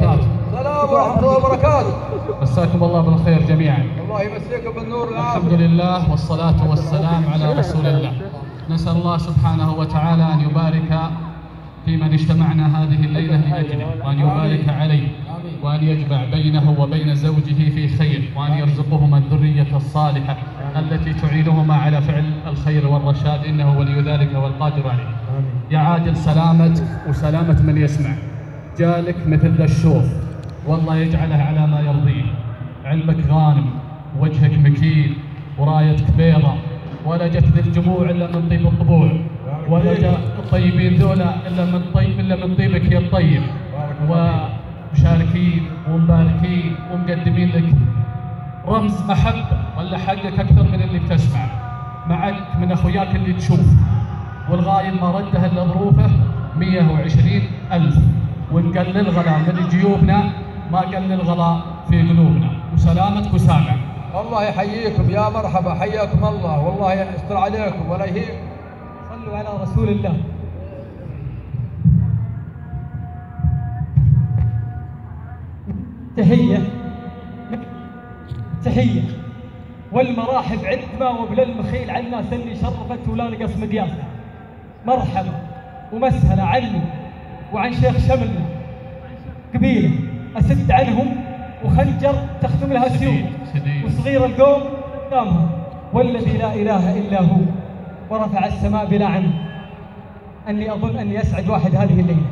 وبركاته. السلام ورحمة الله وبركاته. مساكم الله بالخير جميعا. الله يمسيكم بالنور والعافية. الحمد لله والصلاة والسلام على رسول الله. نسأل الله سبحانه وتعالى أن يبارك في من اجتمعنا هذه الليلة لأجله، وأن يبارك عليه، وأن يجمع بينه وبين زوجه في خير، وأن يرزقهما الذرية الصالحة التي تعينهما على فعل الخير والرشاد، إنه ولي ذلك والقادر عليه. يا عادل سلامتك وسلامة من يسمع، جالك مثل ذا الشوف، والله يجعله على ما يرضيه. علمك غانم، وجهك مكين، ورايتك بيضة، ولا جت ذي الجموع إلا من طيب الطبوع، ولا جاء الطيبين ذولا إلا من طيبك يا الطيب. ومشاركين ومباركين ومقدمين لك رمز محبة، ولا حقك أكثر من اللي بتسمع، معك من أخوياك اللي تشوف، والغايب ما رده إلا ظروفه 120,000، ونقلل غلا من جيوبنا ما قلل غلا في قلوبنا، وسلامتك وسامع. الله يحييكم، يا مرحبا، حياكم الله، والله يستر عليكم ولا يهيب. صلوا على رسول الله. تحية والمراحب عدمة وبلا المخيل على الناس اللي شرفت ولا نقص مقياسها. مرحبا ومسهلا عني وعن شيخ شملنا، قبيلة أسد عنهم وخنجر تختم لها سيوف، وصغير القوم قامها، والذي لا إله إلا هو ورفع السماء بلا عمد، أني أظن أني أسعد واحد هذه الليلة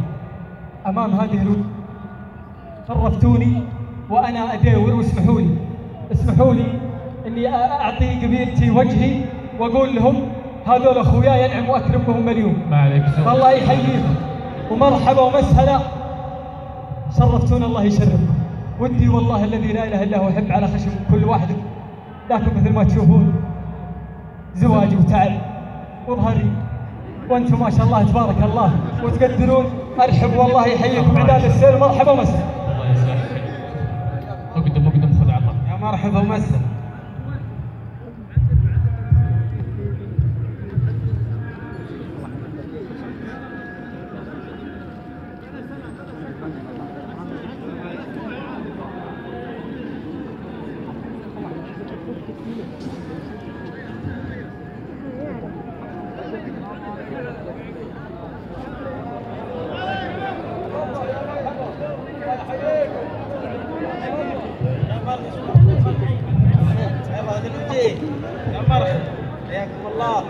أمام هذه الوجوه. شرفتوني وأنا أداور، واسمحوا لي أني أعطي قبيلتي وجهي وأقول لهم هذول أخويا ينعم وأكرم بهم مليون. الله يحييكم ومرحبا ومسهلا، شرفتونا، الله يشرفكم. ودي والله الذي لا إله إلا هو أحب على خشم كل واحد لكن مثل ما تشوفون زواجي وتعب وظهري، وأنتم ما شاء الله تبارك الله وتقدرون. أرحب والله يحييكم عداد السير، مرحبا ومسهلا. الله يسعدك. اقدم خذ عطا. يا مرحبا ومسهلا. يا مرحبا، حياكم الله.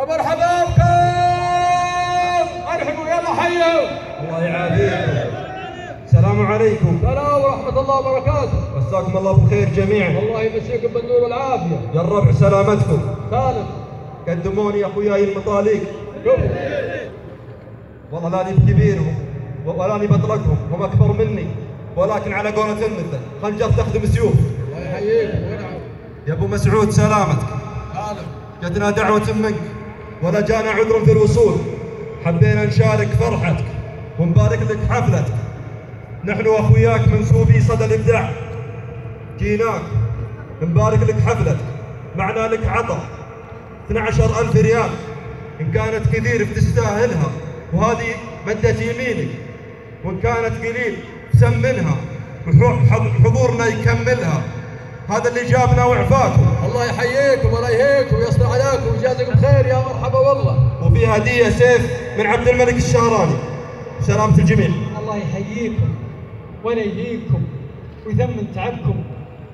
مرحبا بكم، ارحبوا يلا حيوا. الله يعافيكم. السلام عليكم. السلام ورحمة الله وبركاته. مساكم الله بالخير جميعا. الله يمسيكم بالنور والعافية. يا الربع سلامتكم. سالم. قدموني اخوياي المطاليق. والله لاني بكبيرهم ولاني بطلقهم، هم اكبر مني، ولكن على قولة المثل خنجر تخدم سيوف. الله يحييكم وينعم. يا ابو مسعود سلامتك. سالم. جتنا دعوة منك ولا جانا عذر في الوصول، حبينا نشارك فرحتك ونبارك لك حفلتك، نحن واخوياك منسوبي صدى الابداع جيناك نبارك لك حفلتك، معنا لك عطا 12,000 ريال، ان كانت كثير بتستاهلها وهذه مدة يمينك، وان كانت قليل سمنها وحضورنا يكملها، هذا اللي جابنا وعفاكم. الله يحييكم ولا يهيكم ويصبر عليكم ويجازيكم خير يا مرحبا والله. وفي هدية سيف من عبد الملك الشهراني. سلامة الجميع. الله يحييكم ولا يهيكم ويثمن تعبكم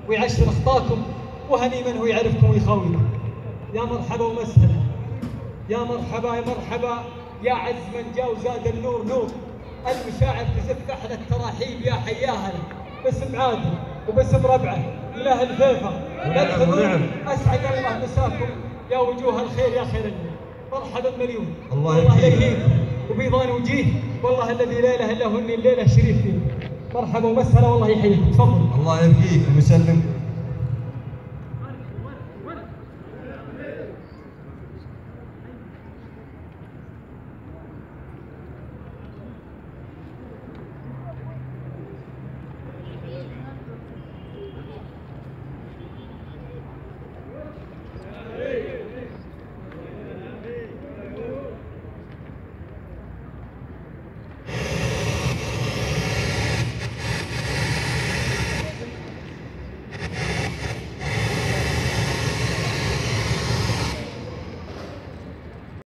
ويعشر اخطاكم، وهني من هو يعرفكم ويخاويكم. يا مرحبا ومسهلا، يا مرحبا يا مرحبا، يا عز من جاء وزاد النور نور. المشاعر تزف احلى التراحيب يا حياها، باسم عادل وباسم ربعه اله الفيفا والحضور. اسعد الله مساكم يا وجوه الخير يا خير الله. مرحبا مليون. الله يهديكم وبيضان وجيه، والله الذي لا اله الا هو الليله الشريف فيه. مرحبا ومسهلا والله يحييكم. تفضل. الله يبقيك ويسلمك.